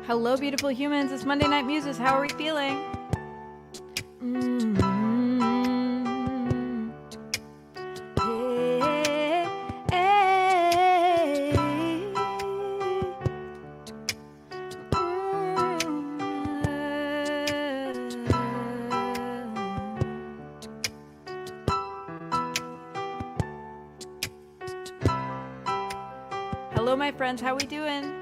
Hello, beautiful humans. It's Monday Night Muses. How are we feeling? Hello, my friends. How we doing?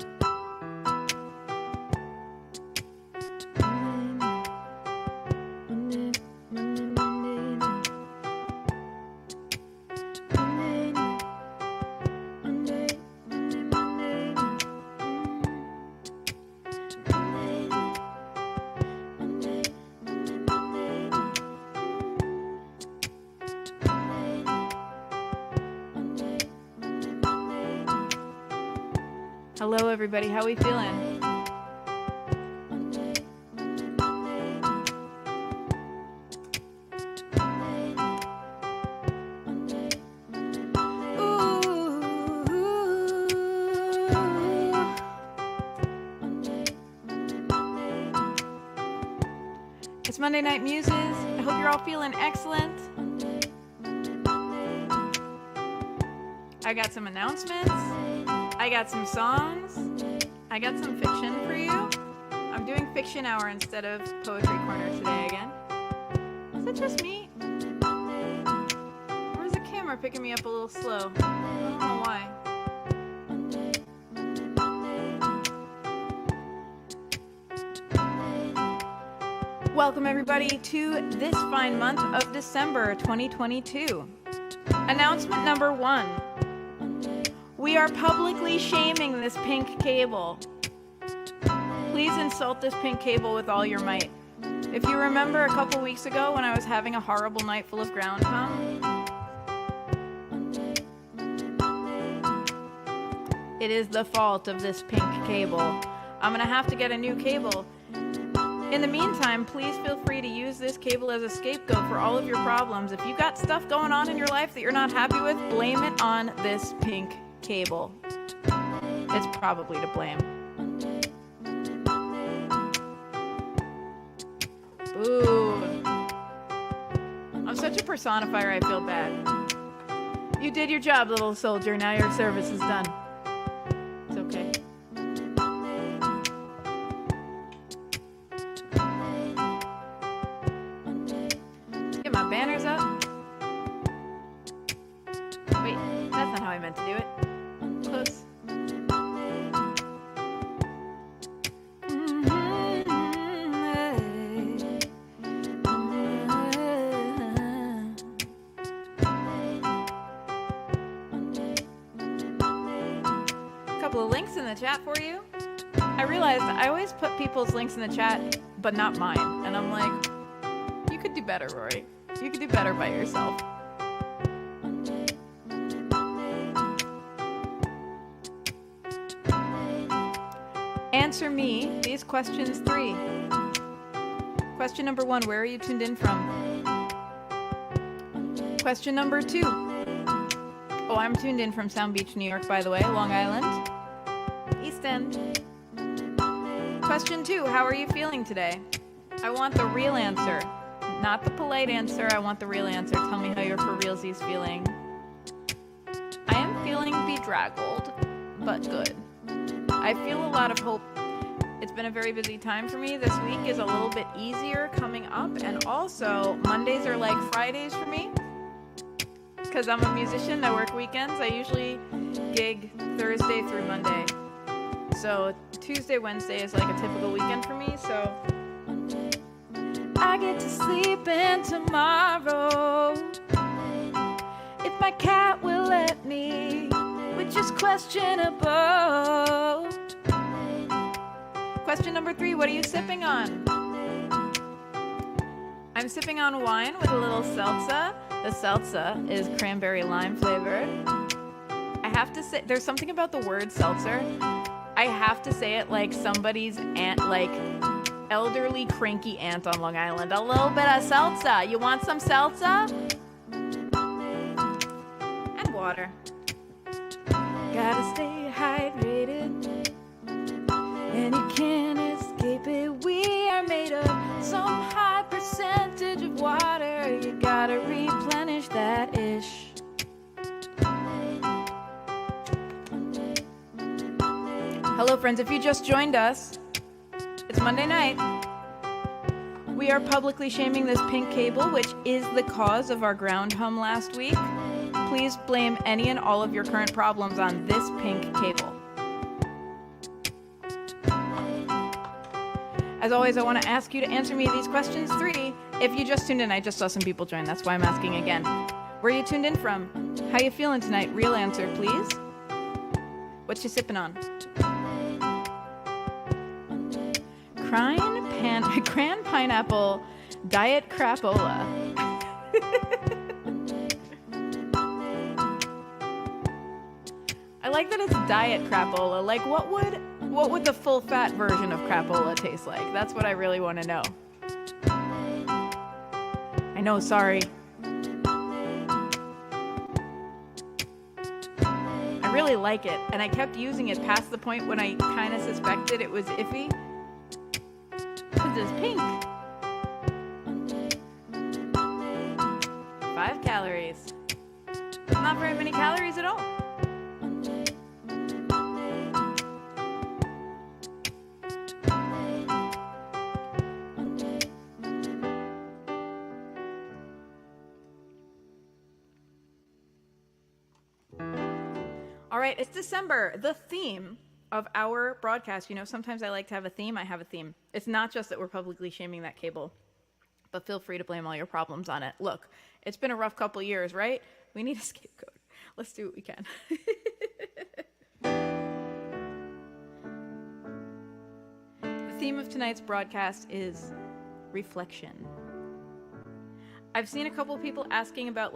Hello, everybody. How we feeling? It's Monday Night Muses. I hope you're all feeling excellent. I got some announcements. I got some songs. I got some fiction for you. I'm doing fiction hour instead of poetry corner today again. Is that just me? Or is the camera picking me up a little slow? I don't know why. Welcome everybody to this fine month of December 2022. Announcement number 1. We are publicly shaming this pink cable. Please insult this pink cable with all your might. If you remember a couple weeks ago when I was having a horrible night full of ground cum, it is the fault of this pink cable. I'm gonna have to get a new cable. In the meantime, please feel free to use this cable as a scapegoat for all of your problems. If you got stuff going on in your life that you're not happy with, blame it on this pink cable. It's probably to blame. Boo. I'm such a personifier, I feel bad. You did your job, little soldier. Now your service is done. It's okay. Get my banners up. Wait, that's not how I meant to do it. Close. A couple of links in the chat for you. I realized I always put people's links in the chat, but not mine. And I'm like, you could do better, Rorie. You could do better by yourself. Answer me these questions 3. Question number 1, where are you tuned in from? Question number 2. Oh, I'm tuned in from Sound Beach, New York, by the way, Long Island, East End. Question 2, how are you feeling today? I want the real answer, not the polite answer. I want the real answer. Tell me how your for realsies feeling. I am feeling bedraggled, but good. I feel a lot of hope. It's been a very busy time for me. This week is a little bit easier coming up, and also Mondays are like Fridays for me because I'm a musician. I work weekends. I usually gig Thursday through Monday. So Tuesday, Wednesday is like a typical weekend for me. So I get to sleep in tomorrow if my cat will let me, which is questionable. Question number 3, what are you sipping on? I'm sipping on wine with a little seltzer. The seltzer is cranberry lime flavored. I have to say, there's something about the word seltzer. I have to say it like somebody's aunt, like elderly cranky aunt on Long Island. A little bit of seltzer. You want some seltzer? And water. Gotta stay hydrated. and you can't escape it. We are made of some high percentage of water. You gotta replenish that ish. Hello friends, if you just joined us, it's Monday night. We are publicly shaming this pink cable, which is the cause of our ground hum last week. Please blame any and all of your current problems on this pink cable. As always, I want to ask you to answer me these questions 3. If you just tuned in, I just saw some people join. That's why I'm asking again. Where are you tuned in from? How you feeling tonight? Real answer, please. What you sipping on? Cran pineapple diet crapola. I like that it's diet crapola. Like, what would the full fat version of crapola taste like? That's what I really want to know. I know, sorry. I really like it, and I kept using it past the point when I kind of suspected it was iffy. Because it's pink. 5 calories. That's not very many calories at all. All right, it's December. The theme of our broadcast, you know, sometimes I like to have a theme. I have a theme. It's not just that we're publicly shaming that cable, but feel free to blame all your problems on it. Look, it's been a rough couple years, right? We need a scapegoat. Let's do what we can. The theme of tonight's broadcast is reflection. I've seen a couple people asking about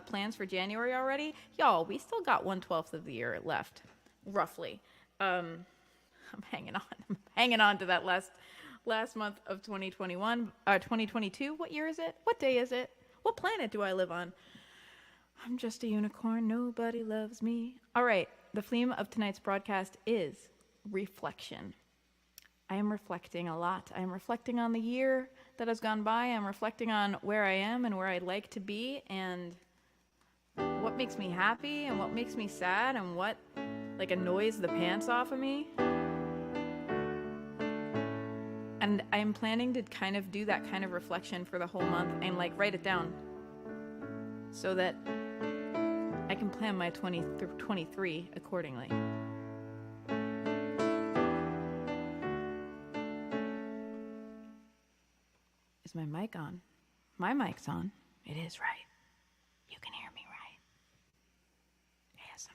plans for January already. Y'all, we still got 1/12 of the year left, roughly. I'm hanging on. I'm hanging on to that last month of 2022. What year is it? What day is it? What planet do I live on? I'm just a unicorn. Nobody loves me. All right. The theme of tonight's broadcast is reflection. I am reflecting a lot. I am reflecting on the year that has gone by. I'm reflecting on where I am and where I'd like to be and what makes me happy and what makes me sad and what annoys the pants off of me. And I'm planning to kind of do that kind of reflection for the whole month and write it down so that I can plan my 2023 accordingly. Is my mic on? My mic's on. It is right. You can hear me right. ASMR.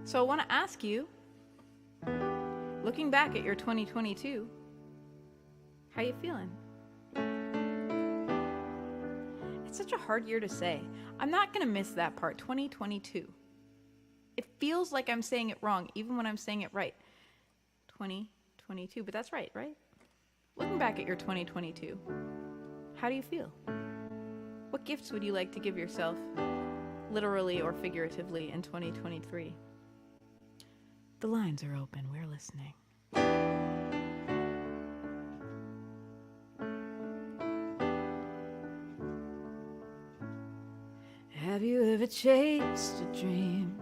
So I want to ask you, looking back at your 2022, how you feeling? It's such a hard year to say. I'm not going to miss that part, 2022. It feels like I'm saying it wrong, even when I'm saying it right. 2022, but that's right? Looking back at your 2022, how do you feel? What gifts would you like to give yourself, literally or figuratively, in 2023? The lines are open. We're listening. Have you ever chased a dream?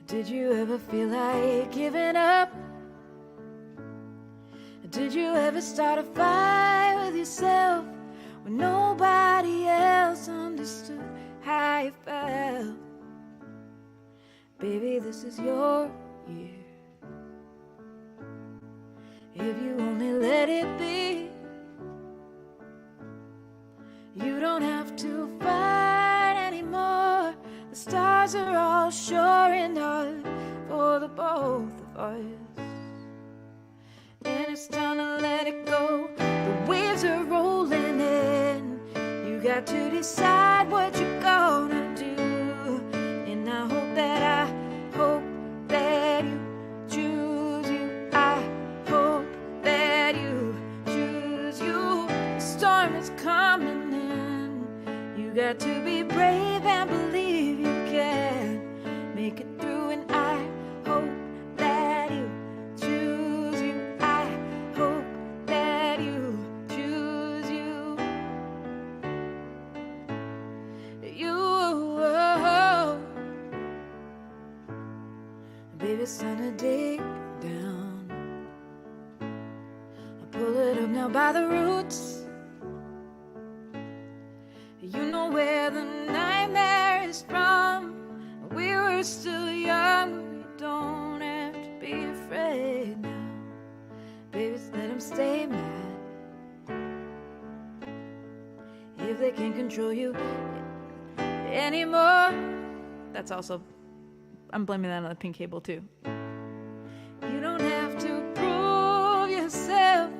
Did you ever feel like giving up? Did you ever start a fight with yourself when nobody else understood how you felt? Baby, this is your year. If you only let it be, you don't have to fight anymore. The stars are all showing up for the both of us. And it's time to let it go. The waves are rolling in. You got to decide what you're gonna do. And I hope that you choose you. I hope that you choose you. The storm is coming in. You got to be brave and believe you can make it through, and I hope that you choose you. I hope that you choose you. Baby, it's time to dig down. I pull it up now by the roots. You know where the nightmare is from. We were still young, we don't have to be afraid now. Baby, just let them stay mad. If they can't control you anymore. That's also, I'm blaming that on the pink cable too. You don't have to prove yourself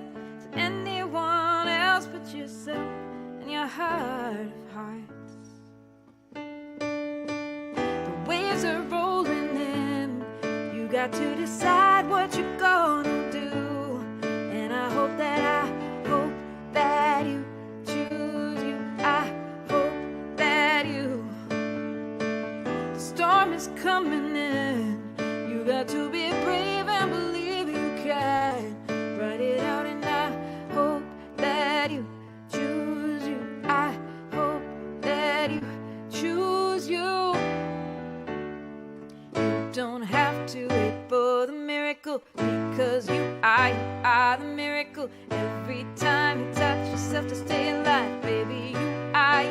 to anyone else but yourself and your heart of hearts. The waves are rolling in. You got to decide what you're gonna do. And I hope that you choose you. I hope that you. The storm is coming in. You got to be brave and believe you can. Write it out, and I hope that you choose you. I hope that you choose you. You don't have to wait for the miracle, because you are the miracle. Every time you touch yourself to stay alive, baby, you are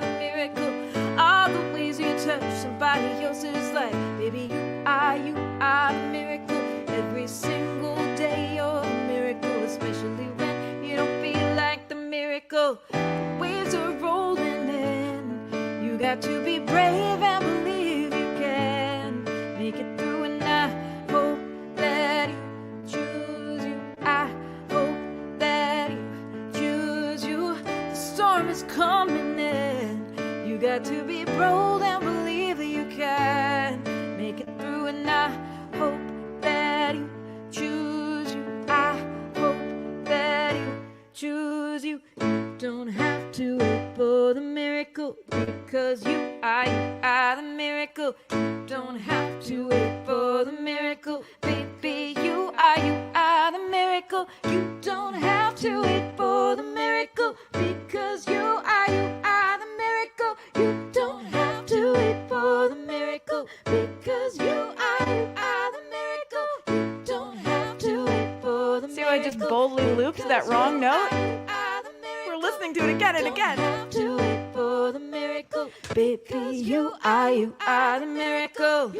the miracle. All the ways you touch somebody else's life, baby, you are the miracle. Every single day you're the miracle, especially when you don't feel like the miracle. The waves are rolling in. You got to be brave and believe you can make it through, and I hope that you choose you. I hope that you choose you. The storm is coming in. You got to be bold and believe that you can make it through, and I hope that you choose you. I hope that you choose you. You don't have to wait for the miracle, because you are the miracle. You don't have to wait for the miracle, baby, you are the miracle. You don't have to wait for the miracle, because you are the miracle. You don't have to wait for the miracle, because you are the miracle. You don't have to wait for the miracle. See how I just boldly looped that wrong note? We're listening to it again and again. You don't have to wait for the miracle, baby, you are the miracle.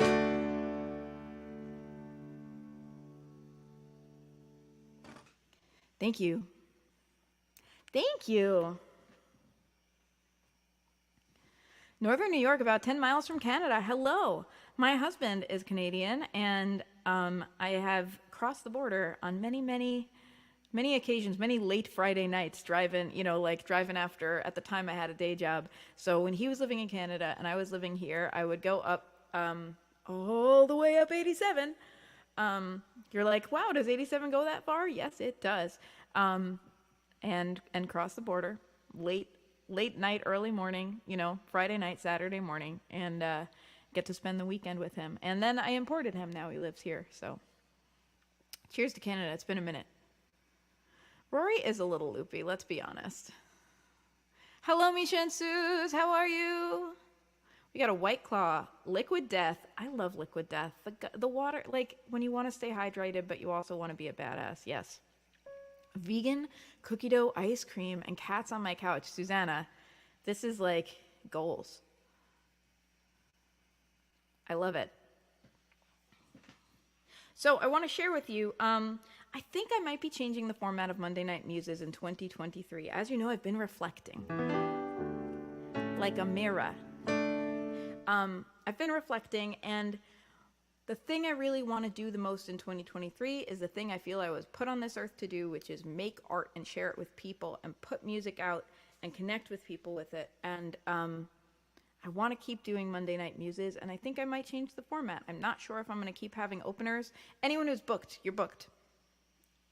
Thank you. Thank you. Northern New York, about 10 miles from Canada. Hello. My husband is Canadian, and I have crossed the border on many occasions, many late Friday nights, driving after, at the time I had a day job. So when he was living in Canada and I was living here, I would go up all the way up 87. You're like, wow, does 87 go that far? Yes, it does. And cross the border late night, early morning, Friday night, Saturday morning, and get to spend the weekend with him. And then I imported him. Now he lives here. So cheers to Canada. It's been a minute. Rorie is a little loopy, let's be honest. Hello, Misha and Suze. How are you? We got a White Claw, Liquid Death. I love Liquid Death. The water, like when you want to stay hydrated, but you also want to be a badass. Yes. Vegan cookie dough ice cream and cats on my couch. Susanna, this is like goals. I love it. So I want to share with you, I think I might be changing the format of Monday Night Muses in 2023. As you know, I've been reflecting like a mirror. I've been reflecting, and the thing I really want to do the most in 2023 is the thing I feel I was put on this earth to do, which is make art and share it with people and put music out and connect with people with it. And I want to keep doing Monday Night Muses, and I think I might change the format. I'm not sure if I'm going to keep having openers. Anyone who's booked, you're booked.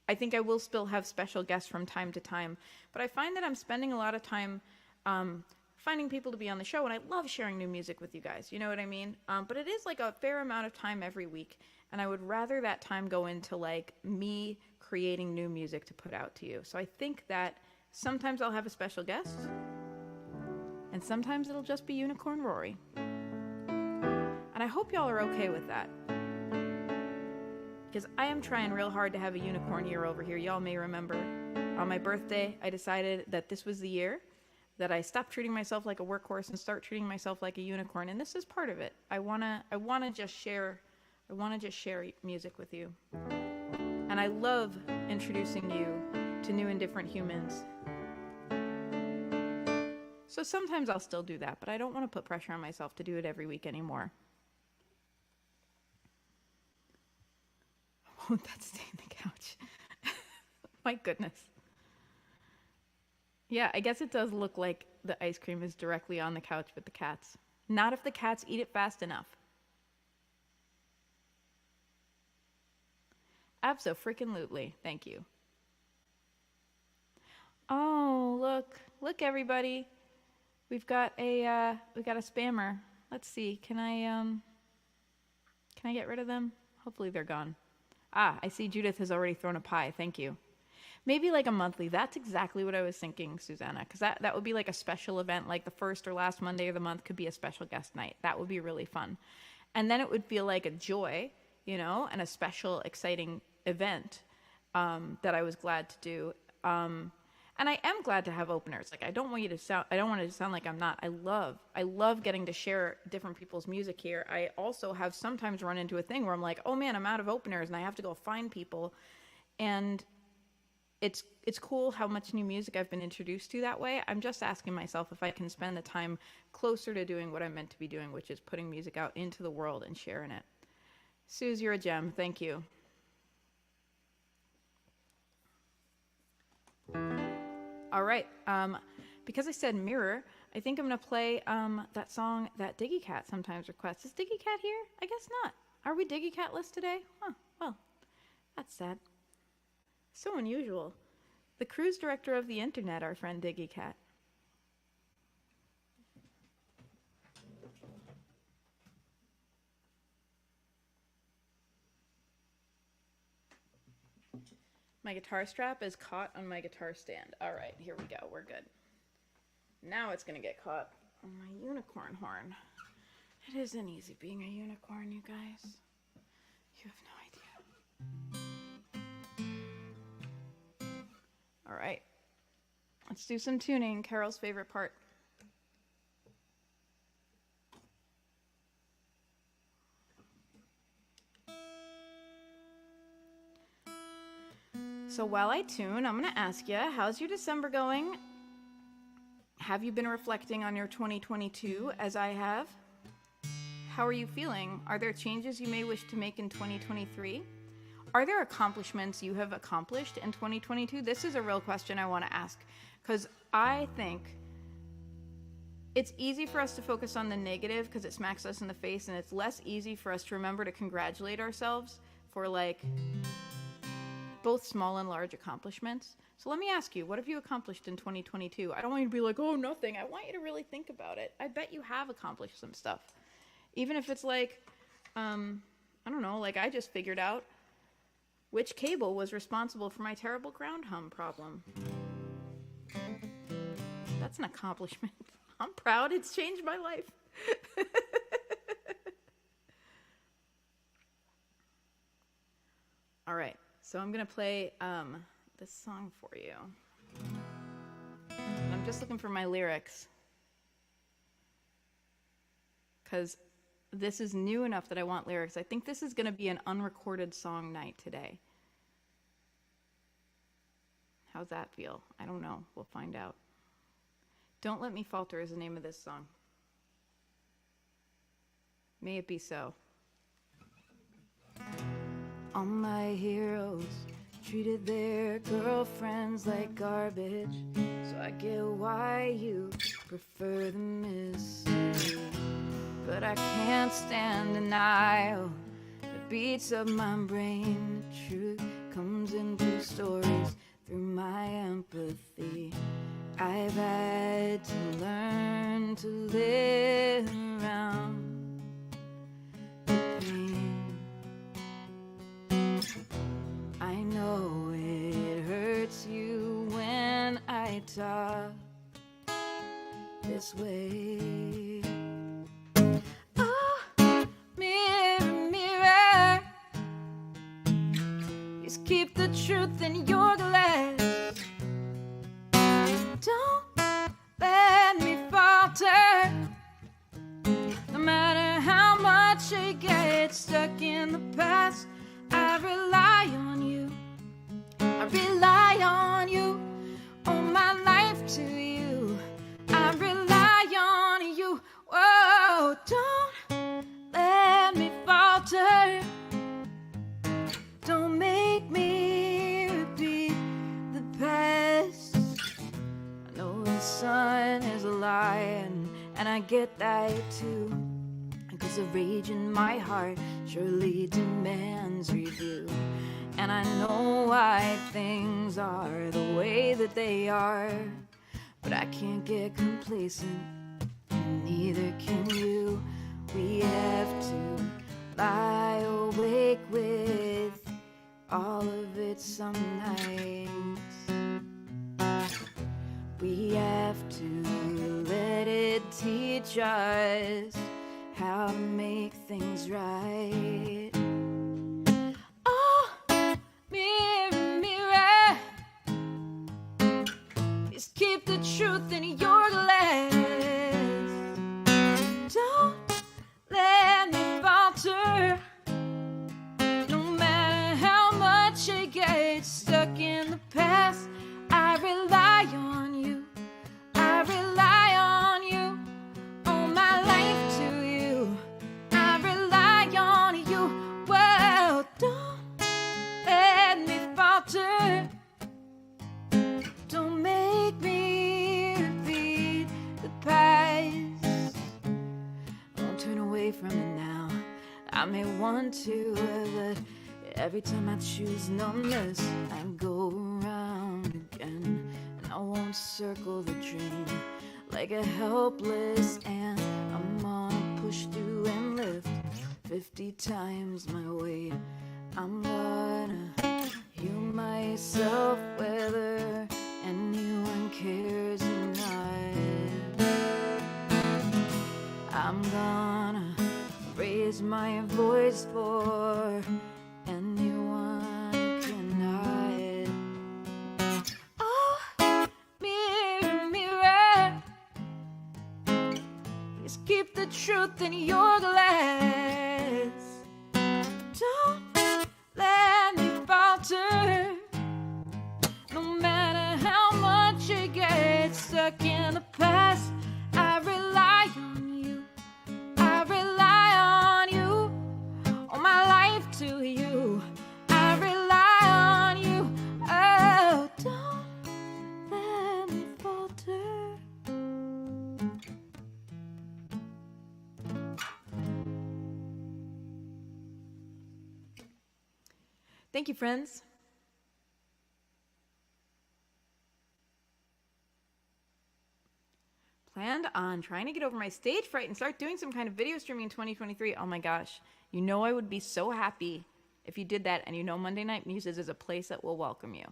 I think I will still have special guests from time to time, but I find that I'm spending a lot of time finding people to be on the show, and I love sharing new music with you guys. You know what I mean? But it is like a fair amount of time every week, and I would rather that time go into like me creating new music to put out to you. So I think that sometimes I'll have a special guest, and sometimes it'll just be Unicorn Rorie. And I hope y'all are okay with that, because I am trying real hard to have a unicorn year over here. Y'all may remember on my birthday, I decided that this was the year that I stopped treating myself like a workhorse and start treating myself like a unicorn. And this is part of it. I wanna just share music with you. And I love introducing you to new and different humans. So sometimes I'll still do that, but I don't want to put pressure on myself to do it every week anymore. Won't that stain the couch? My goodness. Yeah, I guess it does look like the ice cream is directly on the couch with the cats. Not if the cats eat it fast enough. Abso-freaking-lutely. Thank you. Oh, look, everybody. We've got a spammer. Let's see. Can I get rid of them? Hopefully they're gone. Ah, I see Judith has already thrown a pie. Thank you. Maybe like a monthly. That's exactly what I was thinking, Susanna, because that would be like a special event, like the first or last Monday of the month could be a special guest night. That would be really fun. And then it would feel like a joy, you know, and a special, exciting event that I was glad to do. And I am glad to have openers. Like I don't want it to sound like I'm not. I love getting to share different people's music here. I also have sometimes run into a thing where I'm like, oh man, I'm out of openers and I have to go find people. And it's cool how much new music I've been introduced to that way. I'm just asking myself if I can spend the time closer to doing what I'm meant to be doing, which is putting music out into the world and sharing it. Suze, you're a gem. Thank you. All right. Because I said mirror, I think I'm going to play that song that Diggy Cat sometimes requests. Is Diggy Cat here? I guess not. Are we Diggy Cat list today? Huh. Well, that's sad. So unusual. The cruise director of the internet, our friend Diggy Cat. My guitar strap is caught on my guitar stand. All right, here we go. We're good. Now it's going to get caught on my unicorn horn. It isn't easy being a unicorn, you guys. You have no idea. All right, let's do some tuning. Carol's favorite part. So while I tune, I'm going to ask you, how's your December going? Have you been reflecting on your 2022 as I have? How are you feeling? Are there changes you may wish to make in 2023? Are there accomplishments you have accomplished in 2022? This is a real question I want to ask, because I think it's easy for us to focus on the negative because it smacks us in the face, and it's less easy for us to remember to congratulate ourselves for like both small and large accomplishments. So let me ask you, what have you accomplished in 2022? I don't want you to be like, oh, nothing. I want you to really think about it. I bet you have accomplished some stuff. Even if it's like, I don't know, like I just figured out which cable was responsible for my terrible ground hum problem. That's an accomplishment. I'm proud. It's changed my life. All right. So I'm going to play this song for you. And I'm just looking for my lyrics, because this is new enough that I want lyrics. I think this is going to be an unrecorded song night today. How's that feel? I don't know. We'll find out. Don't Let Me Falter is the name of this song. May it be so. All my heroes treated their girlfriends like garbage, so I get why you prefer the mystery. But I can't stand denial that beats up my brain. The truth comes into stories through my empathy. I've had to learn to live around the pain. I know it hurts you when I talk this way. Oh, mirror, mirror, please keep the truth in your glass. Don't let me falter, no matter how much I get stuck in the past. I rely on you, I rely on you, owe my life to you. I rely on you, whoa, don't let me falter. Don't make me repeat the past. I know the sun is a lie, and I get that too. Cause the rage in my heart surely demands review. And I know why things are the way that they are, but I can't get complacent, and neither can you. We have to lie awake with all of it some nights. We have to let it teach us how to make things right. Oh, mirror, mirror, please keep the truth in your glass. Don't let me falter, no matter how much I get stuck in the past. I rely on you, I rely on you, owe my life to you. I rely on you, well, don't let me falter. Don't make me repeat the past. Don't turn away from it now. I may want to, but every time I choose numbness, I go around again. And I won't circle the drain like a helpless ant. I'm gonna push through and lift 50 times my weight. I'm gonna heal myself whether anyone cares or not. I'm gonna raise my voice for anyone cannot. Oh, mirror, mirror, please keep the truth in your glass. Don't let me falter, no matter how much I get stuck in the past. I rely on you, I rely on you, owe my life to you. I rely on you, oh, don't let me falter. Thank you, friends. Planned on trying to get over my stage fright and start doing some kind of video streaming in 2023. Oh my gosh. You know I would be so happy if you did that, and you know Monday Night Muses is a place that will welcome you.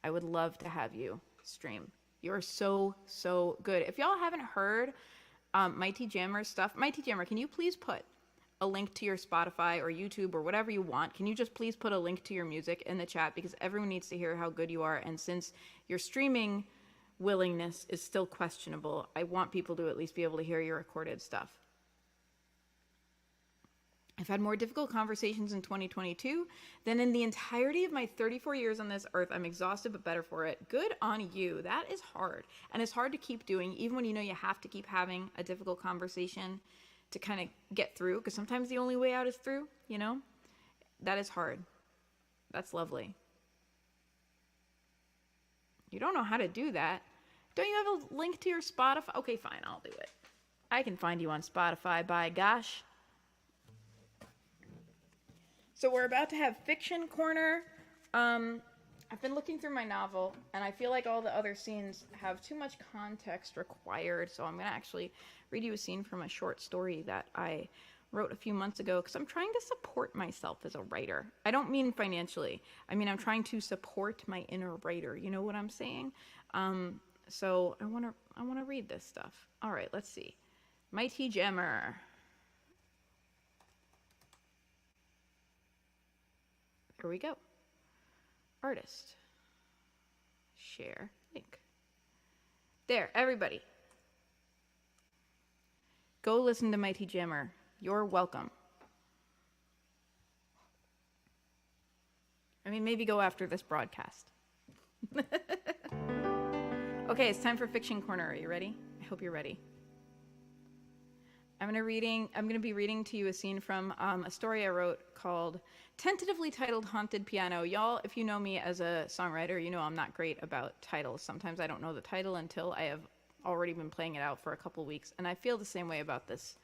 I would love to have you stream. You're so, so good. If y'all haven't heard Mighty Jammer's stuff, Mighty Jammer, can you please put a link to your Spotify or YouTube or whatever you want? Can you just please put a link to your music in the chat, because everyone needs to hear how good you are. And since your streaming willingness is still questionable, I want people to at least be able to hear your recorded stuff. I've had more difficult conversations in 2022 than in the entirety of my 34 years on this earth. I'm exhausted, but better for it. Good on you. That is hard. And it's hard to keep doing, even when you know you have to keep having a difficult conversation to kind of get through, because sometimes the only way out is through, you know? That is hard. That's lovely. You don't know how to do that. Don't you have a link to your Spotify? Okay, fine, I'll do it. I can find you on Spotify, by gosh. So we're about to have Fiction Corner. I've been looking through my novel, and I feel like all the other scenes have too much context required, so I'm going to actually read you a scene from a short story that I wrote a few months ago, because I'm trying to support myself as a writer. I don't mean financially. I mean, I'm trying to support my inner writer. You know what I'm saying? So I want to read this stuff. All right, let's see. Mighty Jammer. There we go. Artist. Share link. There, everybody. Go listen to Mighty Jammer. You're welcome. I mean, maybe go after this broadcast. Okay, it's time for Fiction Corner. Are you ready? I hope you're ready. I'm going to be reading to you a scene from a story I wrote called, tentatively titled Haunted Piano. Y'all, if you know me as a songwriter, you know I'm not great about titles. Sometimes I don't know the title until I have already been playing it out for a couple weeks, and I feel the same way about this.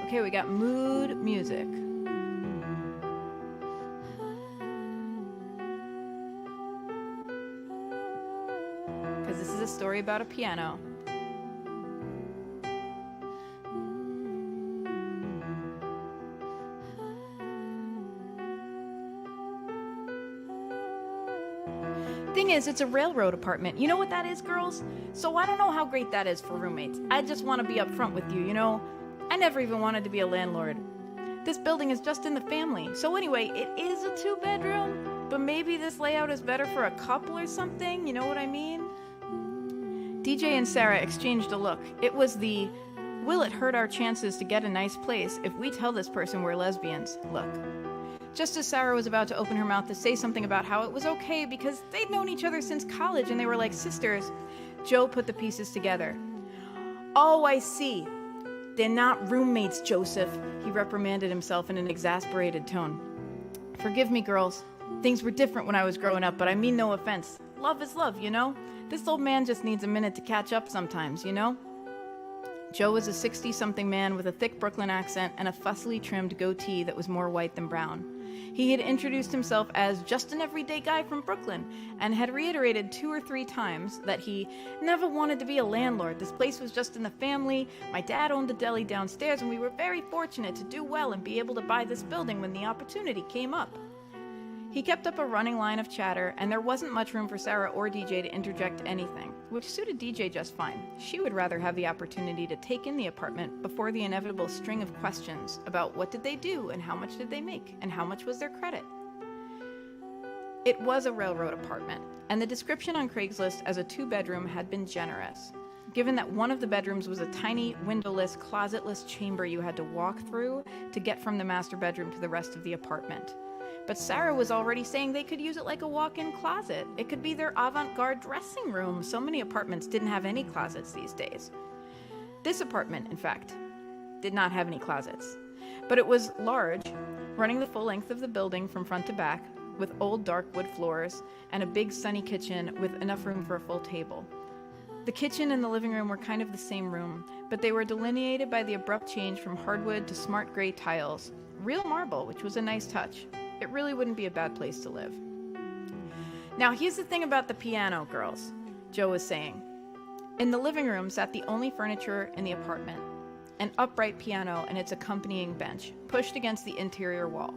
Okay, we got mood music. Because this is a story about a piano. Thing is, it's a railroad apartment. You know what that is, girls? So I don't know how great that is for roommates. I just want to be upfront with you, you know? I never even wanted to be a landlord. This building is just in the family. So anyway, it is a 2-bedroom, but maybe this layout is better for a couple or something, you know what I mean? DJ and Sarah exchanged a look. It was the, will it hurt our chances to get a nice place if we tell this person we're lesbians look. Just as Sarah was about to open her mouth to say something about how it was okay because they'd known each other since college and they were like sisters, Joe put the pieces together. Oh, I see. They're not roommates, Joseph, he reprimanded himself in an exasperated tone. Forgive me, girls. Things were different when I was growing up, but I mean no offense. Love is love, you know? This old man just needs a minute to catch up sometimes, you know? Joe was a 60-something man with a thick Brooklyn accent and a fussily trimmed goatee that was more white than brown. He had introduced himself as just an everyday guy from Brooklyn and had reiterated 2 or 3 times that he never wanted to be a landlord. This place was just in the family. My dad owned a deli downstairs and we were very fortunate to do well and be able to buy this building when the opportunity came up. He kept up a running line of chatter, and there wasn't much room for Sarah or DJ to interject anything, which suited DJ just fine. She would rather have the opportunity to take in the apartment before the inevitable string of questions about what did they do and how much did they make and how much was their credit. It was a railroad apartment, and the description on Craigslist as a 2-bedroom had been generous, given that one of the bedrooms was a tiny, windowless, closetless chamber you had to walk through to get from the master bedroom to the rest of the apartment. But Sarah was already saying they could use it like a walk-in closet. It could be their avant-garde dressing room. So many apartments didn't have any closets these days. This apartment, in fact, did not have any closets. But it was large, running the full length of the building from front to back, with old dark wood floors and a big sunny kitchen with enough room for a full table. The kitchen and the living room were kind of the same room, but they were delineated by the abrupt change from hardwood to smart gray tiles. Real marble, which was a nice touch. It really wouldn't be a bad place to live. Now, here's the thing about the piano, girls, Joe was saying. In the living room sat the only furniture in the apartment, an upright piano and its accompanying bench, pushed against the interior wall.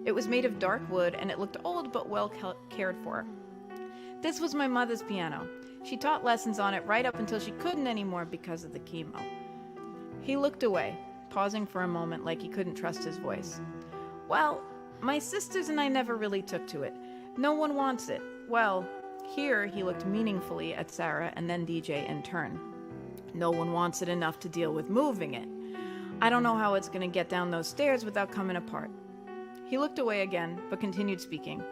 It was made of dark wood and it looked old but well cared for. This was my mother's piano. She taught lessons on it right up until she couldn't anymore because of the chemo. He looked away, pausing for a moment like he couldn't trust his voice. Well, my sisters and I never really took to it. No one wants it. Well, here he looked meaningfully at Sarah and then DJ in turn. No one wants it enough to deal with moving it. I don't know how it's going to get down those stairs without coming apart. He looked away again, but continued speaking.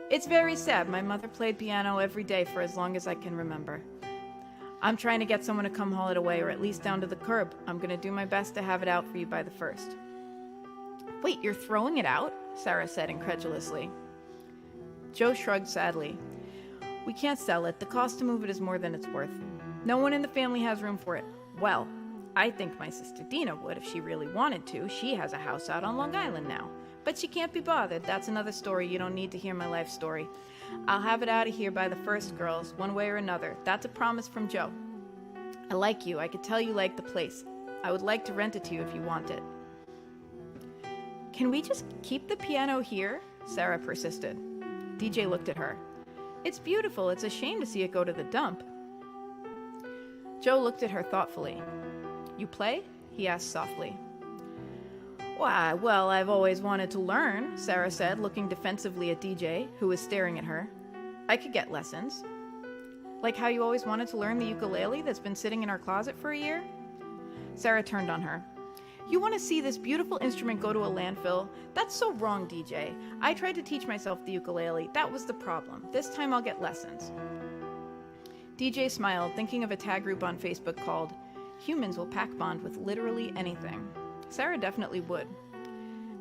It's very sad. My mother played piano every day for as long as I can remember. I'm trying to get someone to come haul it away, or at least down to the curb. I'm going to do my best to have it out for you by the 1st. Wait, you're throwing it out? Sarah said incredulously. Joe shrugged sadly. We can't sell it. The cost to move it is more than it's worth. No one in the family has room for it. Well, I think my sister Dina would if she really wanted to. She has a house out on Long Island now. But she can't be bothered. That's another story. You don't need to hear my life story. I'll have it out of here by the 1st, girls, one way or another. That's a promise from Joe. I like you. I could tell you like the place. I would like to rent it to you if you want it. Can we just keep the piano here? Sarah persisted. DJ looked at her. It's beautiful. It's a shame to see it go to the dump. Joe looked at her thoughtfully. You play? He asked softly. Why, well, I've always wanted to learn, Sarah said, looking defensively at DJ, who was staring at her. I could get lessons. Like how you always wanted to learn the ukulele that's been sitting in our closet for a year? Sarah turned on her. You want to see this beautiful instrument go to a landfill? That's so wrong, DJ. I tried to teach myself the ukulele. That was the problem. This time I'll get lessons. DJ smiled, thinking of a tag group on Facebook called Humans Will Pack Bond with Literally Anything. Sarah definitely would.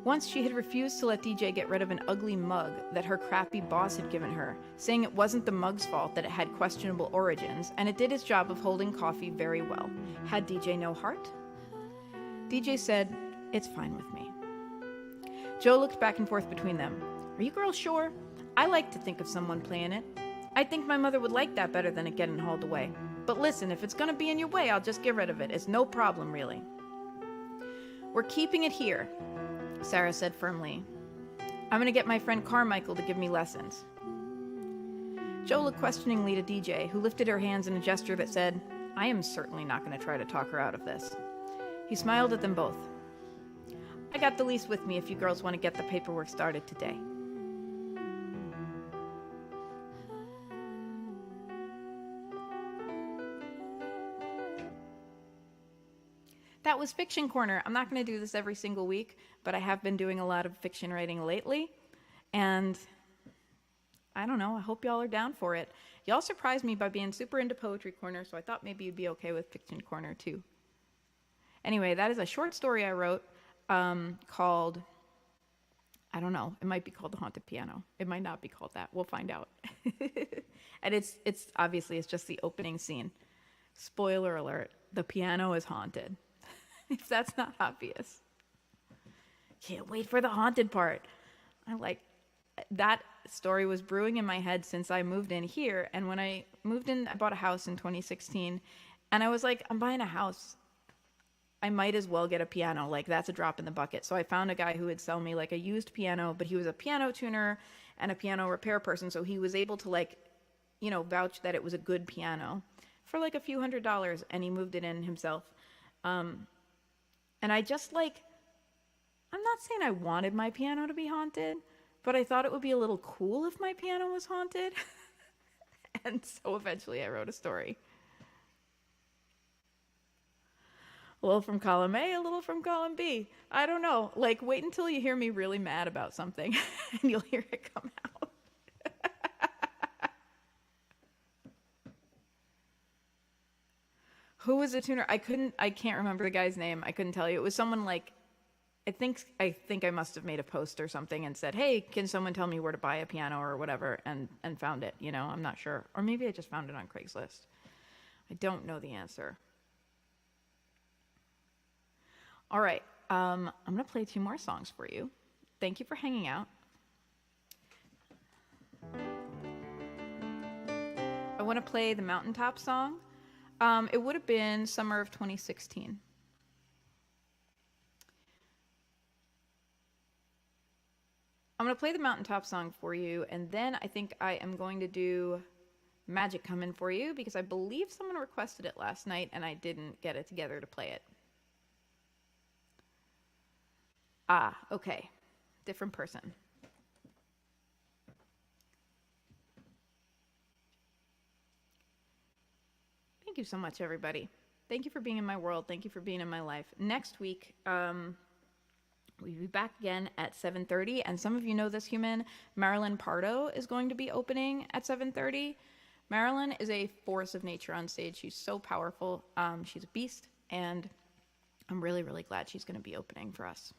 Once she had refused to let DJ get rid of an ugly mug that her crappy boss had given her, saying it wasn't the mug's fault that it had questionable origins, and it did its job of holding coffee very well. Had DJ no heart? DJ said, It's fine with me. Joe looked back and forth between them. Are you girls sure? I like to think of someone playing it. I think my mother would like that better than it getting hauled away. But listen, if it's gonna be in your way, I'll just get rid of it. It's no problem, really. We're keeping it here, Sarah said firmly. I'm gonna get my friend Carmichael to give me lessons. Joe looked questioningly to DJ, who lifted her hands in a gesture that said, I am certainly not gonna try to talk her out of this. He smiled at them both. I got the lease with me if you girls want to get the paperwork started today. That was Fiction Corner. I'm not going to do this every single week, but I have been doing a lot of fiction writing lately. And I don't know, I hope y'all are down for it. Y'all surprised me by being super into Poetry Corner, so I thought maybe you'd be okay with Fiction Corner too. Anyway, that is a short story I wrote called, I don't know, it might be called The Haunted Piano. It might not be called that. We'll find out. And it's obviously, it's just the opening scene. Spoiler alert, the piano is haunted. If that's not obvious. Can't wait for the haunted part. That story was brewing in my head since I moved in here. And when I moved in, I bought a house in 2016. And I was like, I'm buying a house. I might as well get a piano. Like, that's a drop in the bucket. So I found a guy who would sell me like a used piano, but he was a piano tuner and a piano repair person. So he was able to vouch that it was a good piano for like a few $100s. And he moved it in himself. And I just I'm not saying I wanted my piano to be haunted, but I thought it would be a little cool if my piano was haunted. And so eventually I wrote a story. A little from column A, a little from column B. I don't know. Wait until you hear me really mad about something and you'll hear it come out. Who was a tuner? I can't remember the guy's name. I couldn't tell you. It was someone I think I must have made a post or something and said, hey, can someone tell me where to buy a piano or whatever, and found it, I'm not sure. Or maybe I just found it on Craigslist. I don't know the answer. All right, I'm going to play 2 more songs for you. Thank you for hanging out. I want to play the Mountaintop song. It would have been summer of 2016. I'm going to play the Mountaintop song for you, and then I think I am going to do Magic coming for you because I believe someone requested it last night and I didn't get it together to play it. Ah, okay. Different person. Thank you so much, everybody. Thank you for being in my world. Thank you for being in my life. Next week, we'll be back again at 7:30. And some of you know this human, Marilyn Pardo, is going to be opening at 7:30. Marilyn is a force of nature on stage. She's so powerful. She's a beast. And I'm really, really glad she's going to be opening for us.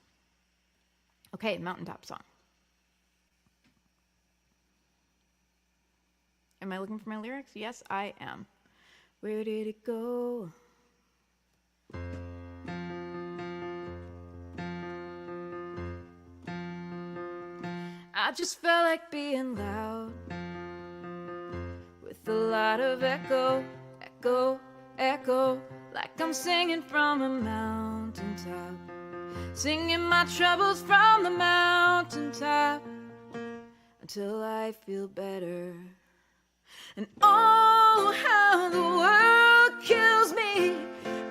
Okay, mountaintop song. Am I looking for my lyrics? Yes, I am. Where did it go? I just felt like being loud with a lot of echo, echo, echo, like I'm singing from a mountaintop, singing my troubles from the mountaintop until I feel better. And oh, how the world kills me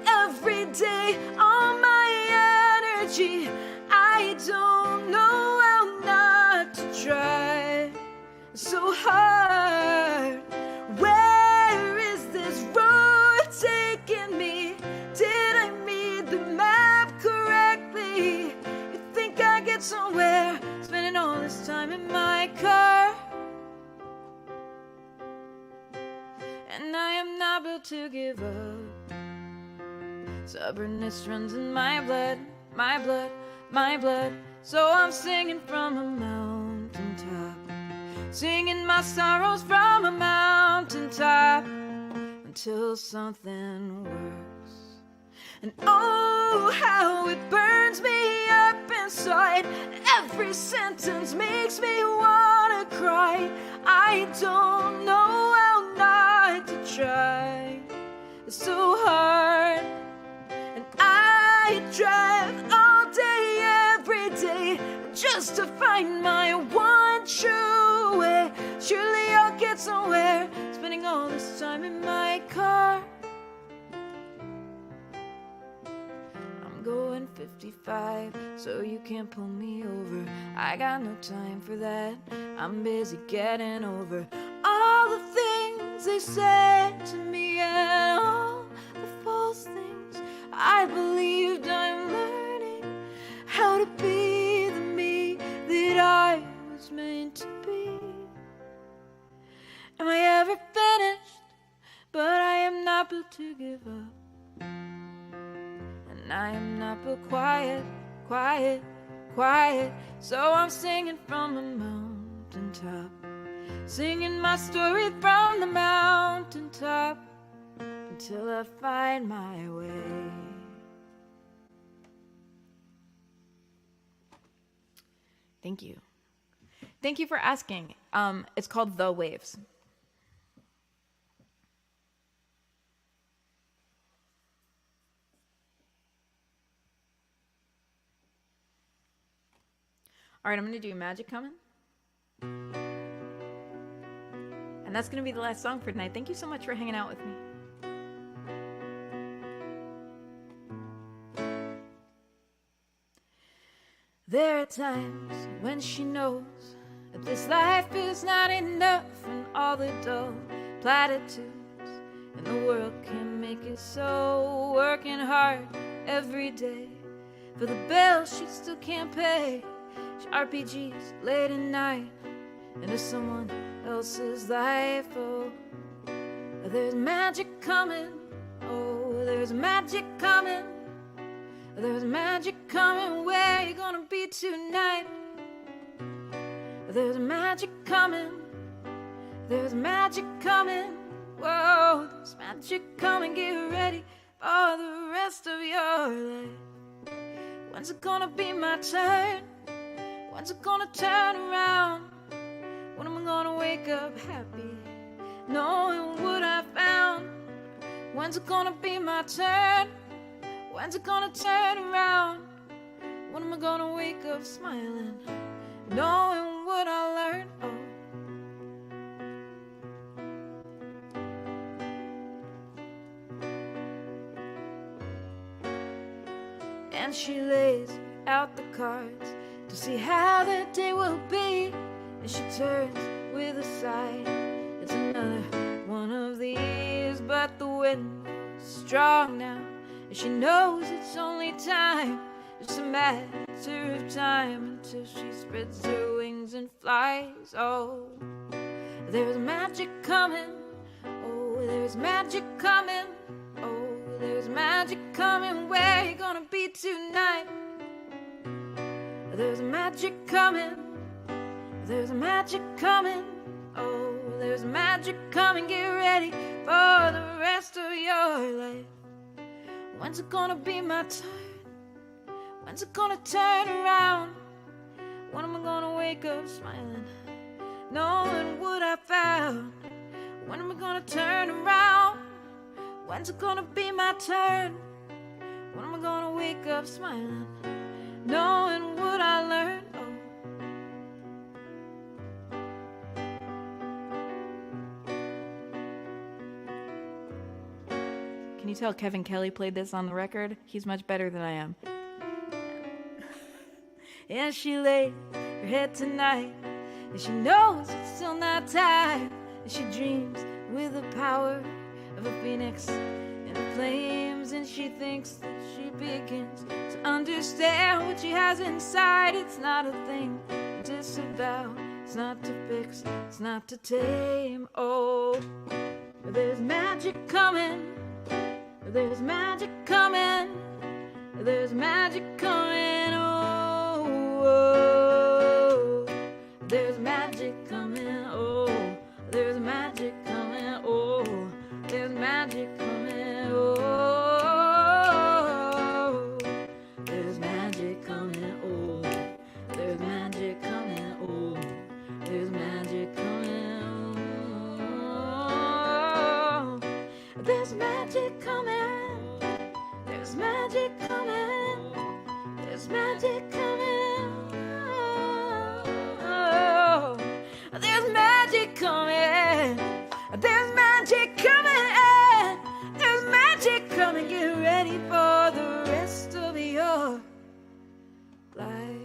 every day. All my energy, I don't know how not to try so hard. Where is this road taking me? Did I read the map correctly? You think I get somewhere spending all this time in my car? And I am not built to give up. Stubbornness runs in my blood, my blood, my blood. So I'm singing from a mountaintop, singing my sorrows from a mountaintop until something works. And oh, how it burns me up inside. Every sentence makes me wanna cry. I don't know how not to try. It's so hard. And I drive all day, every day, just to find my one true way. Surely I'll get somewhere, spending all this time in my car. I'm going 55, so you can't pull me over. I got no time for that. I'm busy getting over all the things they said to me and all the false things I believed. I'm learning how to be the me that I was meant to be. Am I ever finished? But I am not built to give up. And I am not built quiet, quiet, quiet. So I'm singing from a mountaintop, singing my story from the mountaintop until I find my way. Thank you. Thank you for asking. It's called The Waves. All right, I'm going to do Magic Coming. And that's going to be the last song for tonight. Thank you so much for hanging out with me. There are times when she knows that this life is not enough, and all the dull platitudes in the world can make it so. Working hard every day for the bills she still can't pay. She RPGs late at night into someone else's life. Oh, there's magic coming. Oh, there's magic coming. There's magic coming. Where you gonna be tonight? There's magic coming. There's magic coming. Whoa, there's magic coming. Get ready for the rest of your life. When's it gonna be my turn? When's it gonna turn around? When am I gonna wake up happy, knowing what I found? When's it gonna be my turn? When's it gonna turn around? When am I gonna wake up smiling, knowing what I learned? Oh, and she lays out the cards to see how the day will be. And she turns with a sigh. It's another one of these, but the wind is strong now, and she knows it's only time. It's a matter of time until she spreads her wings and flies. Oh, there's magic coming. Oh, there's magic coming. Oh, there's magic coming. Where you gonna be tonight? There's magic coming. There's magic coming. Oh, there's magic coming. Get ready for the rest of your life. When's it gonna be my turn? When's it gonna turn around? When am I gonna wake up smiling, knowing what I found? When am I gonna turn around? When's it gonna be my turn? When am I gonna wake up smiling, knowing what I learned? Can you tell Kevin Kelly played this on the record? He's much better than I am. And she laid her head tonight, and she knows it's still not time. And she dreams with the power of a phoenix in the flames. And she thinks that she begins to understand what she has inside. It's not a thing to disavow, it's not to fix, it's not to tame. Oh, there's magic coming. There's magic coming. There's magic coming. Oh, there's magic coming. Oh, there's magic coming. Oh, there's magic coming. Oh, there's magic coming. Oh, there's magic coming. Oh, there's magic coming. Oh, there's magic coming. There's magic coming. There's magic coming. Oh, there's magic coming. There's magic coming. There's magic coming. Get ready for the rest of your life.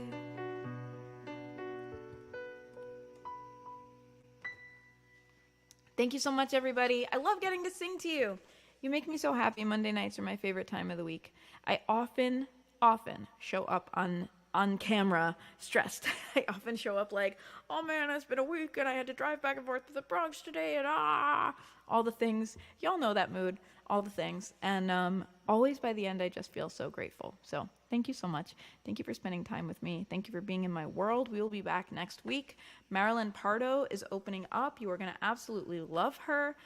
Thank you so much, everybody. I love getting to sing to you. You make me so happy. Monday nights are my favorite time of the week. I often show up on camera stressed. I often show up like, oh man, it's been a week and I had to drive back and forth to the Bronx today and all the things. Y'all know that mood, all the things. And always by the end, I just feel so grateful. So thank you so much. Thank you for spending time with me. Thank you for being in my world. We will be back next week. Marilyn Pardo is opening up. You are going to absolutely love her.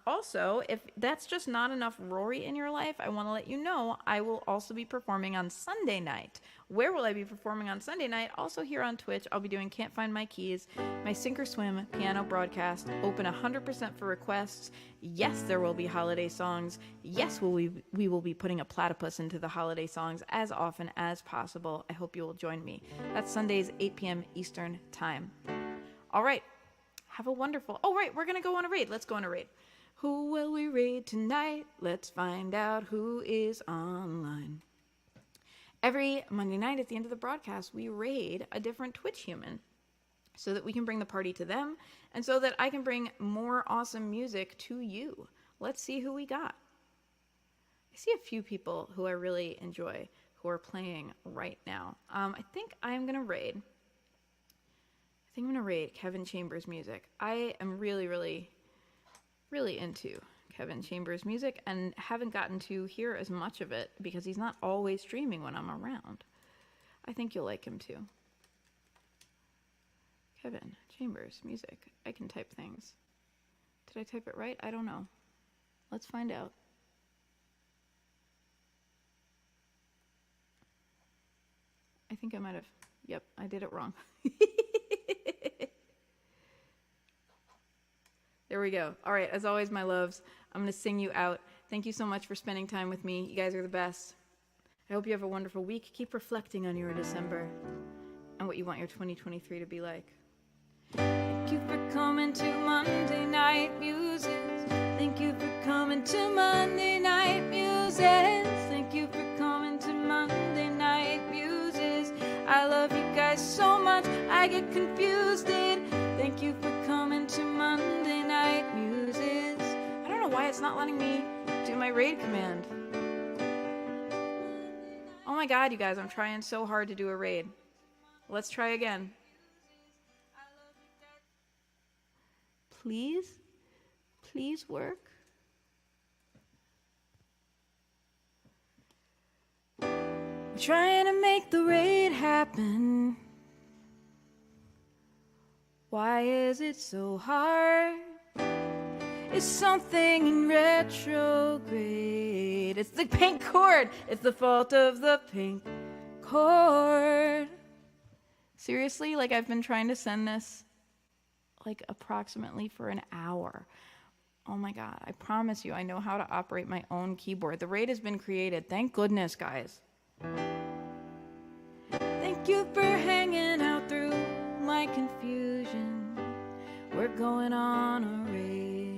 Also, if that's just not enough Rorie in your life, I want to let you know I will also be performing on Sunday night. Where will I be performing on Sunday night? Also here on Twitch, I'll be doing Can't Find My Keys, my Sink or Swim piano broadcast, open 100% for requests. Yes, there will be holiday songs. Yes, we will be putting a platypus into the holiday songs as often as possible. I hope you will join me. That's Sundays, 8 p.m. Eastern Time. All right. Have a wonderful... Oh, right. We're going to go on a raid. Let's go on a raid. Who will we raid tonight? Let's find out who is online. Every Monday night at the end of the broadcast, we raid a different Twitch human so that we can bring the party to them and so that I can bring more awesome music to you. Let's see who we got. I see a few people who I really enjoy who are playing right now. I think I'm going to raid. Kevin Chambers' music. I am really, really, really into Kevin Chambers' music and haven't gotten to hear as much of it because he's not always streaming when I'm around. I think you'll like him too. Kevin Chambers' music. I can type things. Did I type it right? I don't know. Let's find out. I think I might have. Yep, I did it wrong. There we go. All right, as always, my loves, I'm going to sing you out. Thank you so much for spending time with me. You guys are the best. I hope you have a wonderful week. Keep reflecting on your December and what you want your 2023 to be like. Thank you for coming to Monday Night Muses. Thank you for coming to Monday Night Muses. Thank you for coming to Monday get confused in. Thank you for coming to Monday Night Muses. I don't know why it's not letting me do my raid command. Oh my god, you guys, I'm trying so hard to do a raid. Let's try again. Please? Please work? I'm trying to make the raid happen. Why is it so hard? It's something in retrograde. It's the pink cord. It's the fault of the pink cord. Seriously, like I've been trying to send this like approximately for an hour. Oh my god, I promise you I know how to operate my own keyboard. The raid has been created. Thank goodness, guys. Thank you for hanging out through my confusion. We're going on a raid.